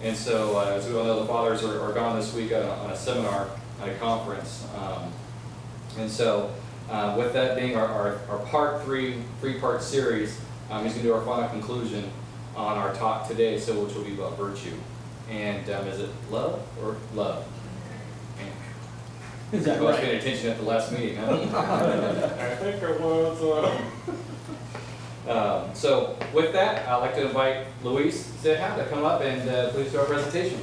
And so, as we all know, the fathers are gone this week on a seminar at a conference. And so, with that being our part three-part series, he's going to do our final conclusion on our talk today, so which will be about virtue. And is it love or love? Is that I was right? paying attention at the last meeting, huh? I think it was. So with that, I'd like to invite Luis Ceja to come up and please do our presentation.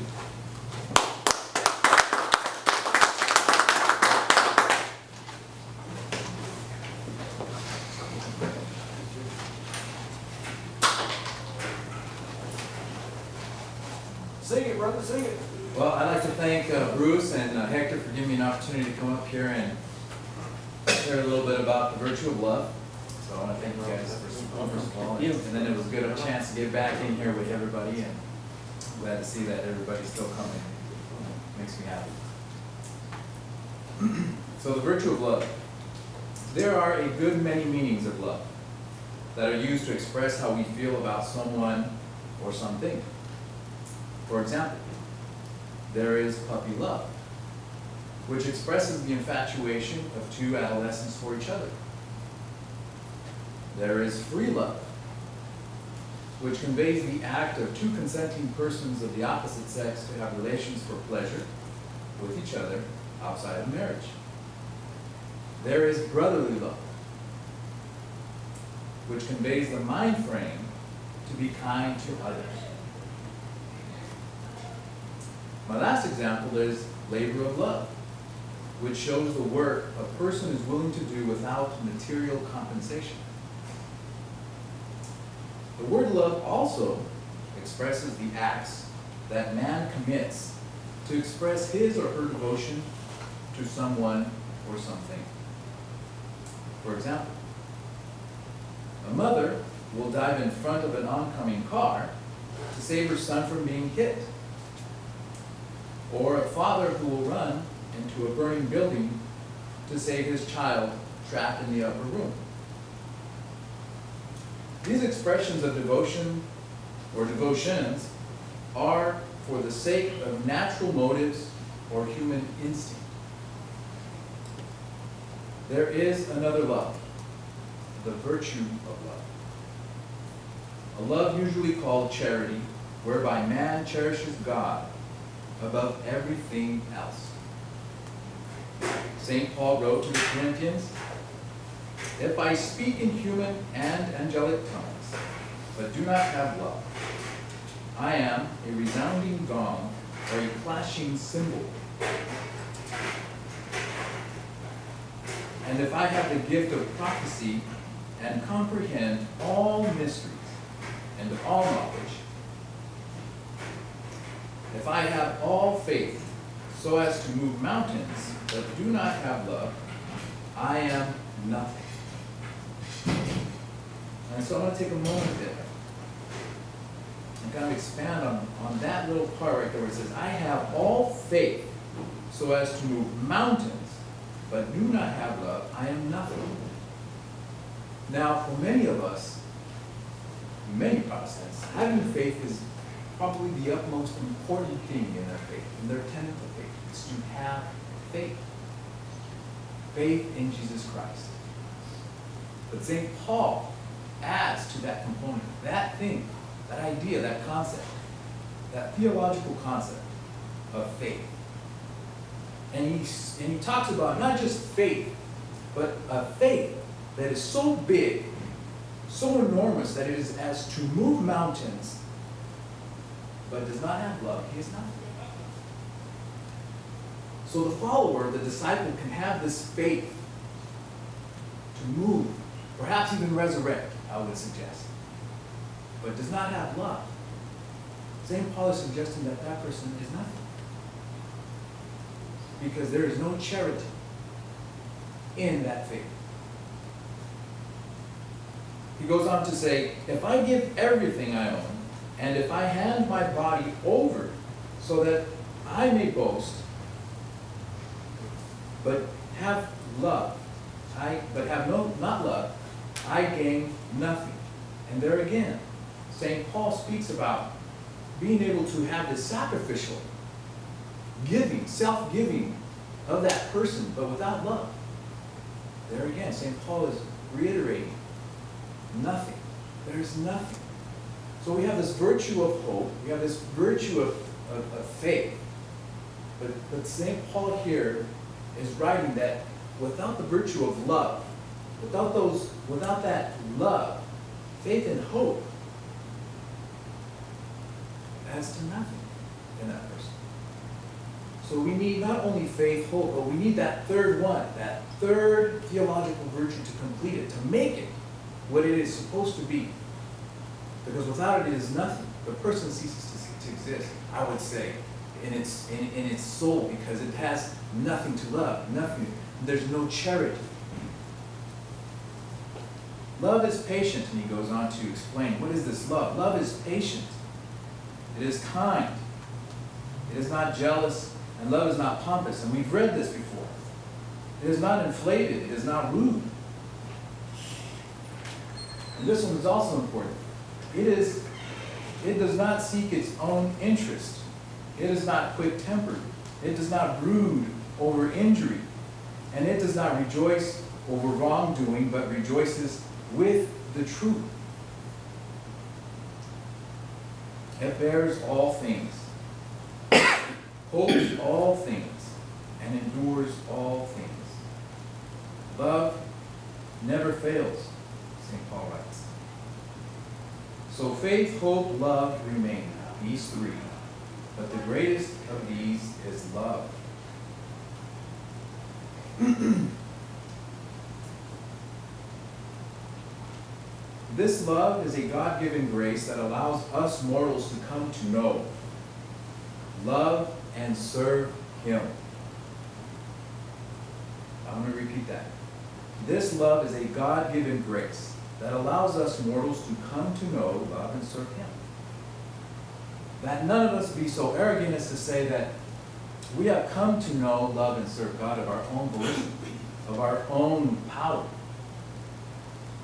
Sing it, brother, sing it. Well, I'd like to thank Bruce and Hector for giving me an opportunity to come up here and share a little bit about the virtue of love. So I want to thank you guys first of all. And then it was good a chance to get back in here with everybody, and I'm glad to see that everybody's still coming. Makes me happy. So the virtue of love. There are a good many meanings of love that are used to express how we feel about someone or something. For example, there is puppy love, which expresses the infatuation of two adolescents for each other. There is free love, which conveys the act of two consenting persons of the opposite sex to have relations for pleasure with each other outside of marriage. There is brotherly love, which conveys the mind frame to be kind to others. My last example is labor of love, which shows the work a person is willing to do without material compensation. The word love also expresses the acts that man commits to express his or her devotion to someone or something. For example, a mother will dive in front of an oncoming car to save her son from being hit. Or a father who will run into a burning building to save his child trapped in the upper room. These expressions of devotion or devotions are for the sake of natural motives or human instinct. There is another love, the virtue of love. A love usually called charity, whereby man cherishes God above everything else. St. Paul wrote to the Corinthians, "If I speak in human and angelic tongues, but do not have love, I am a resounding gong or a clashing cymbal. And if I have the gift of prophecy and comprehend all mysteries and all knowledge, if I have all faith so as to move mountains, but do not have love, I am nothing." And so I want to take a moment there and kind of expand on that little part right there where it says, I have all faith so as to move mountains, but do not have love, I am nothing. Now, for many of us, many Protestants, having faith is probably the utmost important thing in their faith, in their tenet of faith, is to have faith. Faith in Jesus Christ. But St. Paul adds to that component, that thing, that idea, that concept, that theological concept of faith. And he talks about not just faith, but a faith that is so big, so enormous, that it is as to move mountains, but does not have love, he is nothing. So the follower, the disciple, can have this faith to move, perhaps even resurrect, I would suggest, but does not have love. St. Paul is suggesting that that person is nothing, because there is no charity in that faith. He goes on to say, if I give everything I own, and if I hand my body over so that I may boast, but have love, not love, I gain nothing. And there again, St. Paul speaks about being able to have this sacrificial giving, self-giving of that person, but without love. There again, St. Paul is reiterating, nothing. There's nothing. So we have this virtue of hope, we have this virtue of faith. But St. Paul here is writing that without the virtue of love, without that love, faith and hope, adds to nothing in that person. So we need not only faith, hope, but we need that third one, that third theological virtue to complete it, to make it what it is supposed to be. Because without it is nothing. The person ceases to exist, I would say, in its soul, because it has nothing to love, nothing. There's no charity. Love is patient, and he goes on to explain, what is this love? Love is patient. It is kind. It is not jealous, and love is not pompous. And we've read this before. It is not inflated. It is not rude. And this one is also important. It does not seek its own interest. It is not quick-tempered. It does not brood over injury. And it does not rejoice over wrongdoing, but rejoices with the truth. It bears all things, hopes all things, and endures all things. Love never fails, St. Paul writes. So faith, hope, love remain, these three. But the greatest of these is love. This love is a God-given grace that allows us mortals to come to know, love, and serve Him. I'm going to repeat that. This love is a God-given grace that allows us mortals to come to know, love, and serve Him. That none of us be so arrogant as to say that we have come to know, love, and serve God of our own volition, of our own power,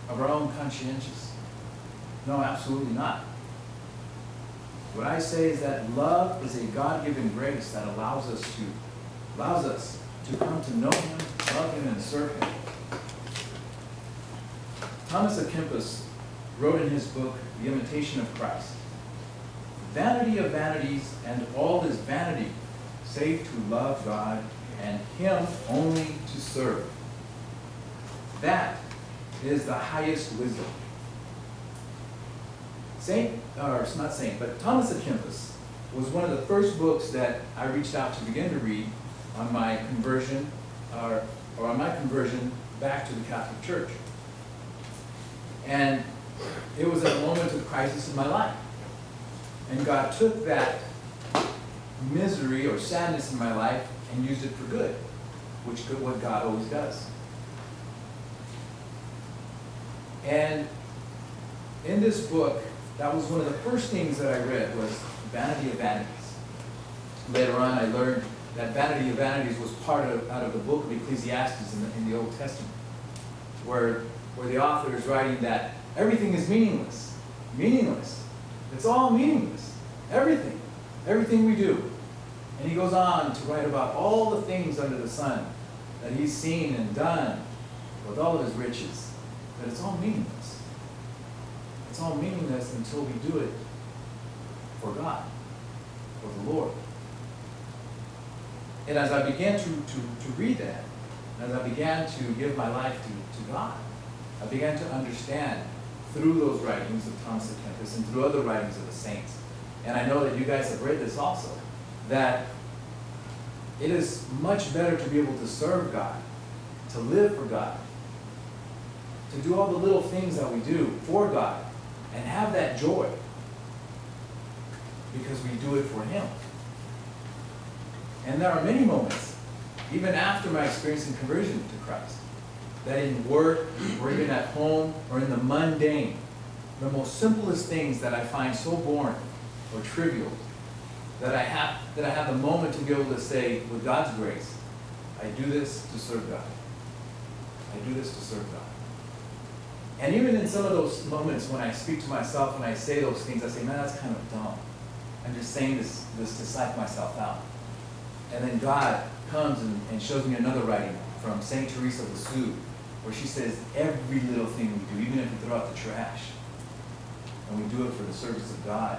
of our own conscientious. No, absolutely not. What I say is that love is a God-given grace that allows us to come to know Him, love Him, and serve Him. Thomas à Kempis wrote in his book, The Imitation of Christ, "Vanity of vanities, and all is vanity, save to love God and Him only to serve. That is the highest wisdom." Thomas à Kempis was one of the first books that I reached out to begin to read on my conversion, or on my conversion back to the Catholic Church. And it was a moment of crisis in my life. And God took that misery or sadness in my life and used it for good, which is what God always does. And in this book, that was one of the first things that I read was Vanity of Vanities. Later on, I learned that Vanity of Vanities was out of the book of Ecclesiastes in the Old Testament, where the author is writing that everything is meaningless. Meaningless. It's all meaningless. Everything. Everything we do. And he goes on to write about all the things under the sun that he's seen and done with all of his riches. But it's all meaningless. It's all meaningless until we do it for God, for the Lord. And as I began to read that, as I began to give my life to God, I began to understand through those writings of Thomas à Kempis and through other writings of the saints, and I know that you guys have read this also, that it is much better to be able to serve God, to live for God, to do all the little things that we do for God, and have that joy, because we do it for Him. And there are many moments, even after my experience in conversion to Christ, that in work, or even at home, or in the mundane, the most simplest things that I find so boring or trivial, that I have the moment to be able to say, with God's grace, I do this to serve God. I do this to serve God. And even in some of those moments when I speak to myself and I say those things, I say, man, that's kind of dumb. I'm just saying this to psych myself out. And then God comes and shows me another writing from St. Teresa of Lisieux, where she says every little thing we do, even if we throw out the trash, and we do it for the service of God,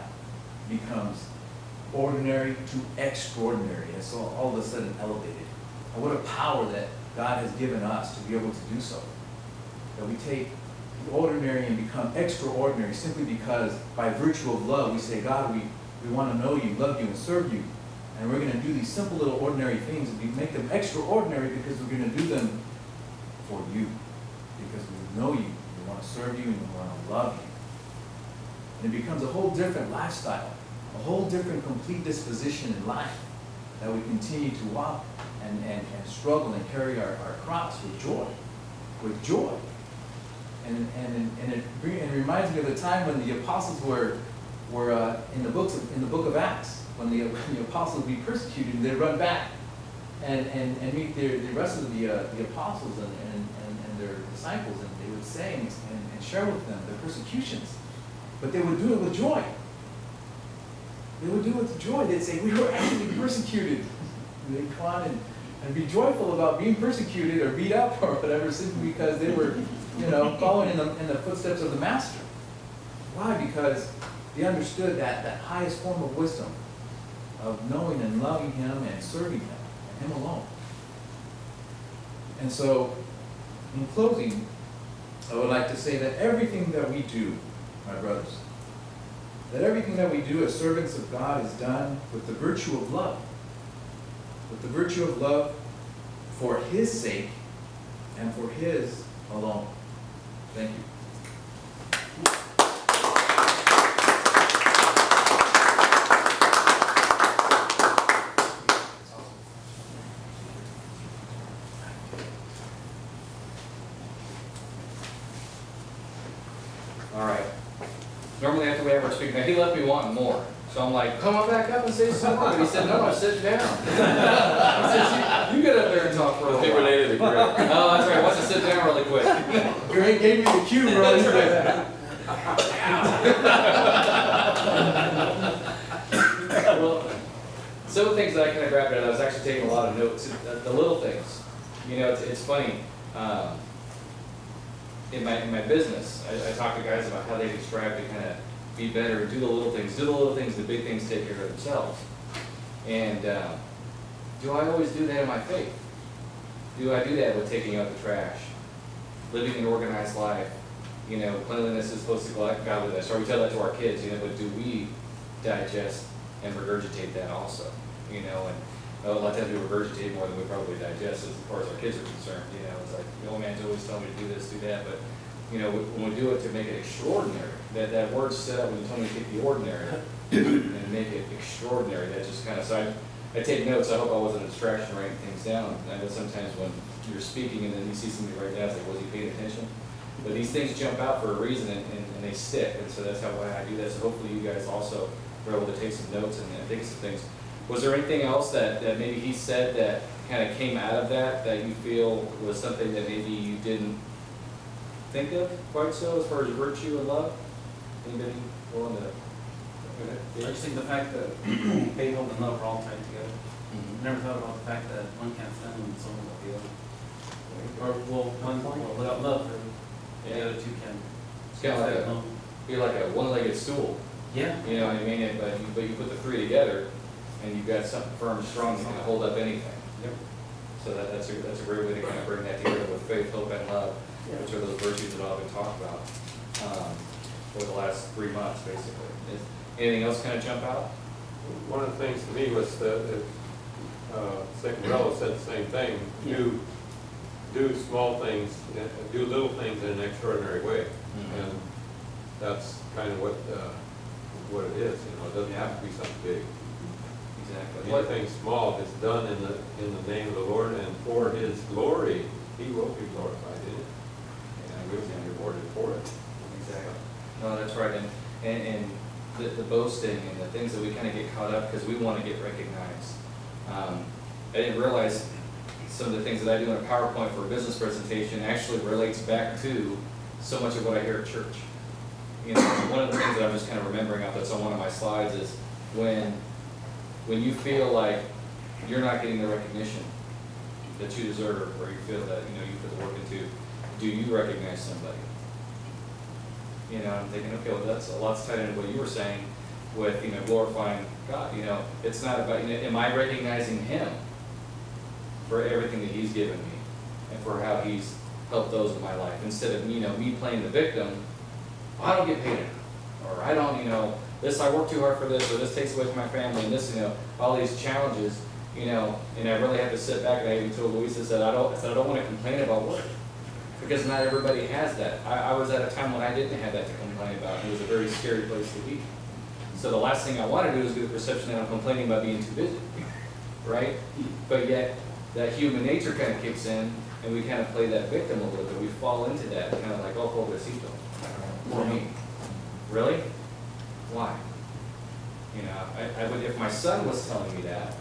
becomes ordinary to extraordinary. And so all of a sudden elevated. And what a power that God has given us to be able to do so. That we take the ordinary and become extraordinary simply because by virtue of love we say, God, we want to know you, love you, and serve you. And we're going to do these simple little ordinary things and we make them extraordinary because we're going to do them for you. Because we know you, we want to serve you, and we want to love you. And it becomes a whole different lifestyle, a whole different complete disposition in life that we continue to walk and struggle and carry our cross with joy. With joy. And it reminds me of the time when the apostles were in the book of Acts, when the apostles would be persecuted and they'd run back and meet the rest of the apostles and their disciples, and they would say and share with them their persecutions. But they would do it with joy. They would do it with joy. They'd say, we were actually persecuted. And they'd come on and be joyful about being persecuted or beat up or whatever, simply because they were, following in the footsteps of the Master. Why? Because they understood that highest form of wisdom, of knowing and loving Him and serving Him, and Him alone. And so, in closing, I would like to say that everything that we do, my brothers, that everything that we do as servants of God is done with the virtue of love. With the virtue of love for His sake and for His alone. Thank you. All right. Normally after we have our speaker, now he left me wanting more. So I'm like, come on back up and say something. But he said, no, I'm sitting down. He says, you get up there and talk for a little while. related to Greg. Oh, that's right. Wants to sit down really quick. Greg gave me the cue really quick. Well, some of the things that I kind of grabbed at, I was actually taking a lot of notes. The little things. It's funny. In my business, I talk to guys about how they can strive to kind of be better, do the little things, the big things take care of themselves. And do I always do that in my faith? Do I do that with taking out the trash, living an organized life? Cleanliness is supposed to go out with us. Or we tell that to our kids, but do we digest and regurgitate that also? And a lot of times we regurgitate more than we probably digest as far as our kids are concerned. It's like the old man's always telling me to do this, do that, but when we do it to make it extraordinary, that word set up when you told me to take the ordinary and make it extraordinary, that just kind of, so I take notes. I hope I wasn't a distraction writing things down. I know sometimes when you're speaking and then you see somebody write down, it's like, was he paying attention? But these things jump out for a reason and they stick, and so that's why I do that. So hopefully you guys also were able to take some notes and think of some things. Was there anything else that maybe he said that kind of came out of that you feel was something that maybe you didn't think of quite so as far as virtue and love? Anybody willing to? I just think the fact that faith, hope, and love are all tied together. I never thought about the fact that one can't stand when someone without the other. Or without love, the other two can. It's kind of you're like a one-legged stool. Yeah. You know what I mean? But you put the three together, and you've got something firm and strong that can hold up anything. Yep. So that's a great way to kind of bring that together with faith, hope, and love, which are those virtues that all been talked about for the last 3 months, basically. Anything else kind of jump out? One of the things to me was that St. Morello said the same thing. Do small things, do little things in an extraordinary way, and that's kind of what it is. It doesn't have to be something big. Exactly. Anything small that's done in the name of the Lord and for His glory, He will be glorified in it, and we'll be rewarded for it. Exactly. No, that's right. And the boasting and the things that we kind of get caught up because we want to get recognized. I didn't realize some of the things that I do in a PowerPoint for a business presentation actually relates back to so much of what I hear at church. One of the things that I'm just kind of remembering out that's on one of my slides is when you feel like you're not getting the recognition that you deserve, or you feel that, you put the work into, do you recognize somebody? I'm thinking, okay, well, that's a lot's tied into what you were saying with, glorifying God. It's not about, am I recognizing Him for everything that He's given me and for how He's helped those in my life, instead of, me playing the victim. I don't get paid enough, or I don't, I work too hard for this, or this takes away from my family, and this, all these challenges, and I really have to sit back, and I even told Louisa, I don't want to complain about work, because not everybody has that. I was at a time when I didn't have that to complain about, and it was a very scary place to be. So the last thing I want to do is get the perception that I'm complaining about being too busy, right? But yet, that human nature kind of kicks in, and we kind of play that victim a little bit. We fall into that, kind of like, oh, pobrecito, for me. Really? Why? I would, if my son was telling me that,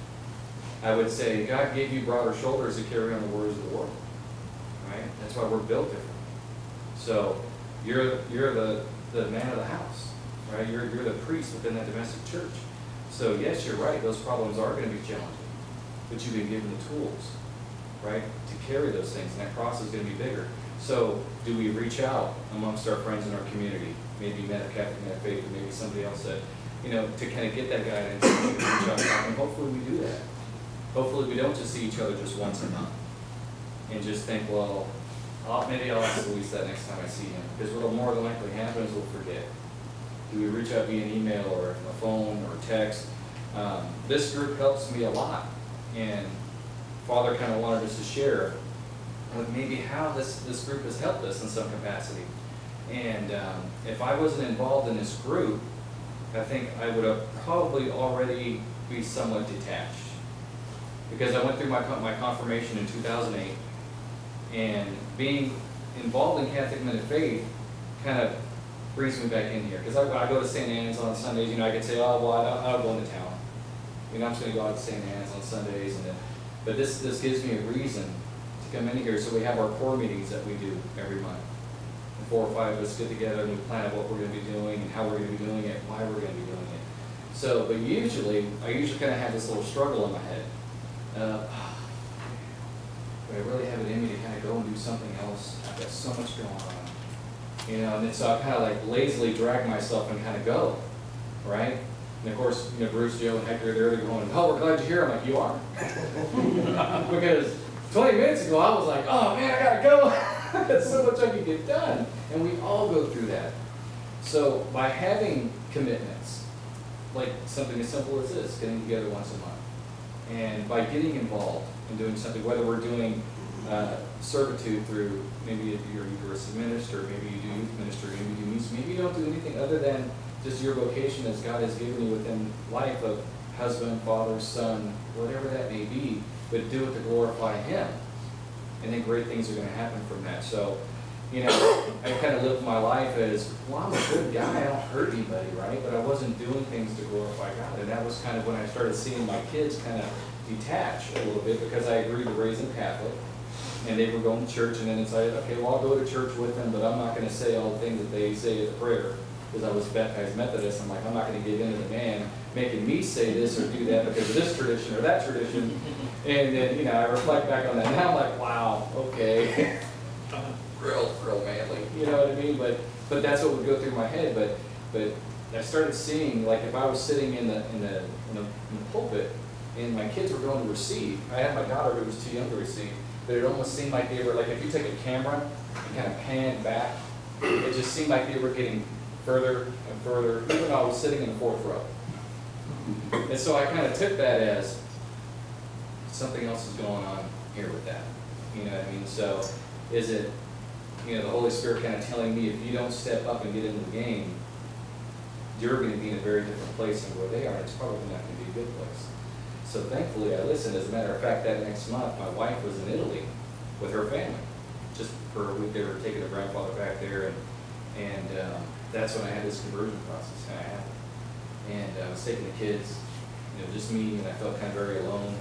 I would say, God gave you broader shoulders to carry on the worries of the world, right? That's why we're built different. So you're the man of the house, right? You're the priest within that domestic church. So yes, you're right. Those problems are going to be challenging, but you've been given the tools, right, to carry those things, and that cross is going to be bigger. So do we reach out amongst our friends in our community, maybe Men of Catholic, Men of Faith, or maybe somebody else that, to kind of get that guidance and reach out, and hopefully we do that. Hopefully we don't just see each other just once a month and just think, well, maybe I'll ask Luis that next time I see him, because what'll more than likely happen is we'll forget. Do we reach out via an email or a phone or text? This group helps me a lot, and Father kind of wanted us to share with maybe how this group has helped us in some capacity. And if I wasn't involved in this group, I think I would have probably already be somewhat detached. Because I went through my confirmation in 2008, and being involved in Catholic Men of Faith kind of brings me back in here. Because I go to St. Anne's on Sundays, I could say, oh, well, I'll go into town. I'm just going to go out to St. Anne's on Sundays. But this gives me a reason to come in here. So we have our core meetings that we do every month. And 4 or 5 of us get together and we plan out what we're going to be doing and how we're going to be doing it, why we're going to be doing it. So, but I usually kind of have this little struggle in my head. But I really have it in me to kind of go and do something else. I've got so much going on. And then so I kind of like lazily drag myself and kind of go, right? And of course, Bruce, Joe, and Hector, they're going, oh, we're glad you're here. I'm like, you are? Because 20 minutes ago, I was like, oh man, I gotta go. There's so much I can get done. And we all go through that. So by having commitments, like something as simple as this, getting together once a month, and by getting involved in doing something, whether we're doing servitude through, maybe if you're a Eucharistic minister, maybe you do youth ministry, maybe you do music, maybe you don't do anything other than just your vocation as God has given you within life of husband, father, son, whatever that may be, but do it to glorify Him. And then great things are going to happen from that. So, I kind of lived my life as, well, I'm a good guy, I don't hurt anybody, right? But I wasn't doing things to glorify God. And that was kind of when I started seeing my kids kind of detach a little bit, because I agreed to raise them Catholic. And they were going to church, and then it's like, okay, well, I'll go to church with them, but I'm not going to say all the things that they say at the prayer. Because I was baptized Methodist, I'm like, I'm not going to give in to the man making me say this or do that because of this tradition or that tradition. And then, I reflect back on that, and I'm like, wow, okay. real manly, you know what I mean? But that's what would go through my head. But I started seeing, like, if I was sitting in the pulpit and my kids were going to receive, I had my daughter who was too young to receive, but it almost seemed like they were, like, if you take a camera and kind of pan back, it just seemed like they were getting further and further, even though I was sitting in the 4th row. And so I kind of took that as something else is going on here with that. You know what I mean? So is it, the Holy Spirit kind of telling me, if you don't step up and get into the game, you're going to be in a very different place than where they are. It's probably not going to be a good place. So thankfully I listened. As a matter of fact, that next month, my wife was in Italy with her family. Just for a week, they were taking her grandfather back there, and that's when I had this conversion process kind of happen. And I was taking the kids, just me, and I felt kind of very alone.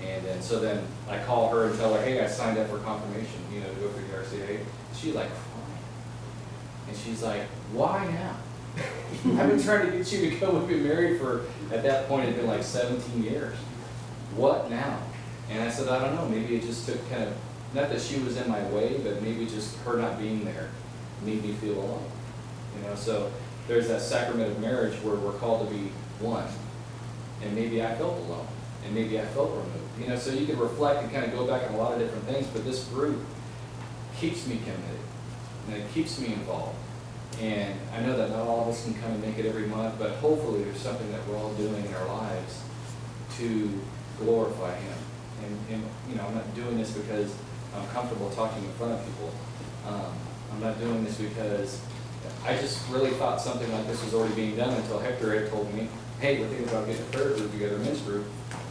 And then I call her and tell her, hey, I signed up for confirmation, to go through the RCA. She's like crying. And she's like, why now? I've been trying to get you to go. We've been married for, at that point, it had been like 17 years. What now? And I said, I don't know, maybe it just took kind of, not that she was in my way, but maybe just her not being there made me feel alone. You know, so there's that sacrament of marriage where we're called to be one. And maybe I felt alone, and maybe I felt removed. You know, so you can reflect and kind of go back on a lot of different things, but this group keeps me committed, and it keeps me involved. And I know that not all of us can come and make it every month, but hopefully there's something that we're all doing in our lives to glorify Him. And you know, I'm not doing this because I'm comfortable talking in front of people. I'm not doing this because I just really thought something like this was already being done until Hector had told me, hey, we're thinking about getting a prayer group together, a men's group.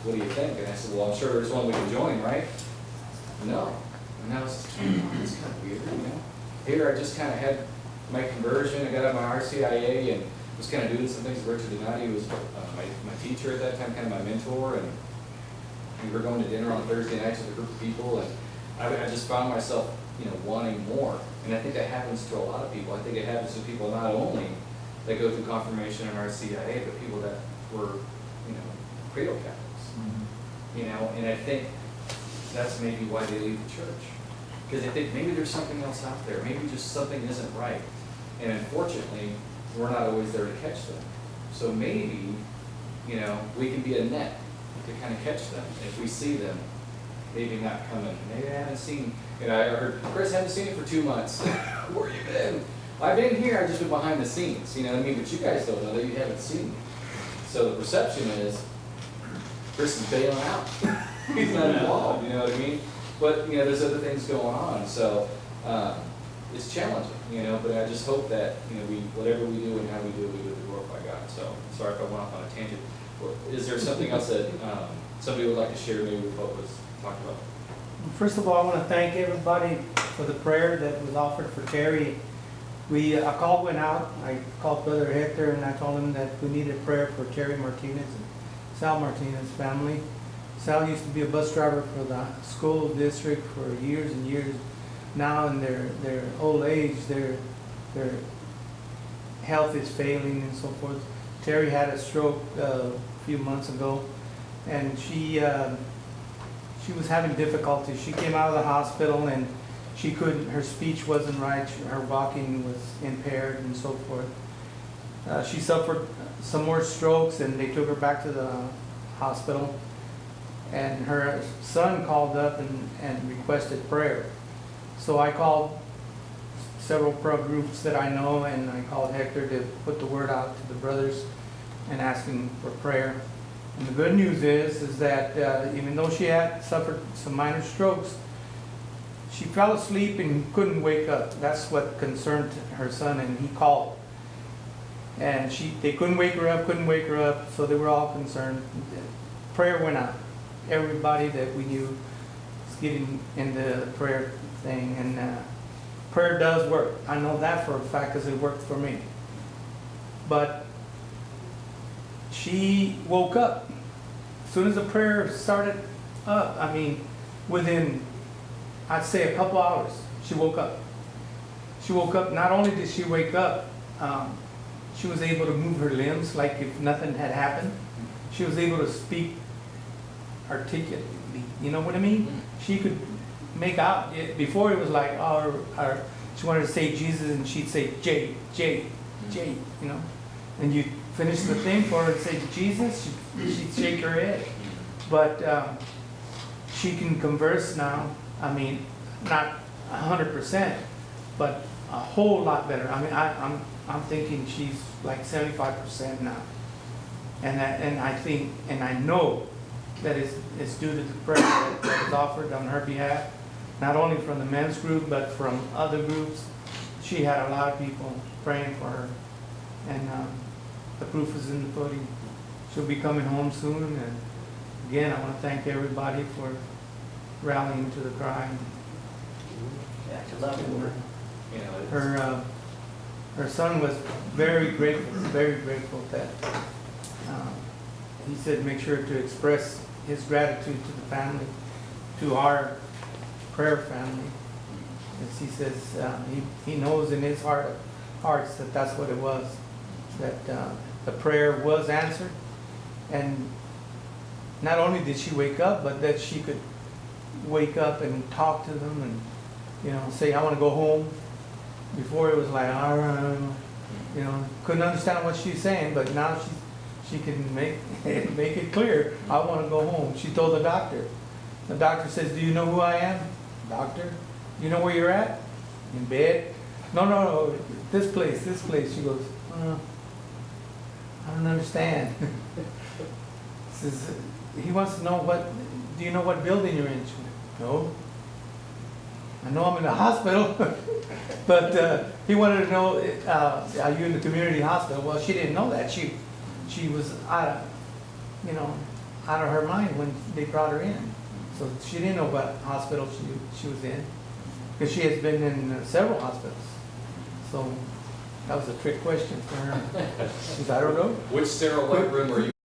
What do you think? And I said, well, I'm sure there's one we can join, right? No. And I was just kind of weird, you know. Here I just kind of had my conversion. I got out of my RCIA and was kind of doing some things. Richard Donati was my teacher at that time, kind of my mentor, and we were going to dinner on Thursday nights with a group of people, and I just found myself, you know, wanting more. And I think that happens to a lot of people. I think it happens to people not only that go through confirmation and RCIA, but people that were, you know, cradle Catholics. You know, and I think that's maybe why they leave the church. Because they think maybe there's something else out there. Maybe just something isn't right. And unfortunately, we're not always there to catch them. So maybe, you know, we can be a net to kind of catch them. If we see them, maybe not coming. Maybe I haven't seen, you know, I heard, Chris, haven't seen you for 2 months. Where you been? I've been here, I've just been behind the scenes. You know what I mean? But you guys don't know that you haven't seen me. So the perception is, Chris is bailing out. He's not involved, you know what I mean? But, you know, there's other things going on, so it's challenging, you know, but I just hope that, you know, whatever we do and how we do it to glorify God. So, sorry if I went off on a tangent. Is there something else that somebody would like to share maybe with what was talked about? First of all, I want to thank everybody for the prayer that was offered for Terry. A call went out. I called Brother Hector and I told him that we needed prayer for Terry Martinez and Sal Martinez family. Sal used to be a bus driver for the school district for years and years. Now in their old age, their health is failing and so forth. Terry had a stroke a few months ago, and she was having difficulty. She came out of the hospital and she couldn't, her speech wasn't right, her walking was impaired and so forth. She suffered some more strokes and they took her back to the hospital. And her son called up and requested prayer. So I called several prayer groups that I know, and I called Hector to put the word out to the brothers and asking for prayer. And the good news is that even though she had suffered some minor strokes, she fell asleep and couldn't wake up. That's what concerned her son, and he called. And they couldn't wake her up, so they were all concerned. Prayer went out. Everybody that we knew was getting in the prayer thing, and prayer does work. I know that for a fact because it worked for me. But she woke up. As soon as the prayer started up, I mean, within, I'd say a couple hours, she woke up. She woke up, not only did she wake up, she was able to move her limbs like if nothing had happened. She was able to speak articulately, you know what I mean? She could make out, before it was like, she wanted to say Jesus and she'd say J, you know? And you finish the thing for her and say Jesus, she'd shake her head. But she can converse now, I mean, not 100%, but a whole lot better. I mean, I'm thinking she's like 75% now. And I think, and I know that it's due to the prayer that was offered on her behalf, not only from the men's group, but from other groups. She had a lot of people praying for her. And the proof is in the pudding. She'll be coming home soon. And again, I want to thank everybody for rallying to the cry. Yeah, to love her. You know, Her son was very grateful that he said make sure to express his gratitude to the family, to our prayer family. As he says, he knows in his hearts that that's what it was. that the prayer was answered. And not only did she wake up, but that she could wake up and talk to them and, you know, say, I want to go home. Before it was like, all right, you know, couldn't understand what she's saying, but now she can make it clear, I want to go home. She told the doctor. The doctor says, do you know who I am? Doctor, do you know where you're at? In bed? No, this place. She goes, I don't understand. Says, he wants to know do you know what building you're in? She went, no. I know I'm in the hospital, but he wanted to know, are you in the community hospital? Well, she didn't know that. She was out of her mind when they brought her in. So she didn't know what hospital she was in, because she has been in several hospitals. So that was a trick question for her. She said, I don't know. Which sterile white room are you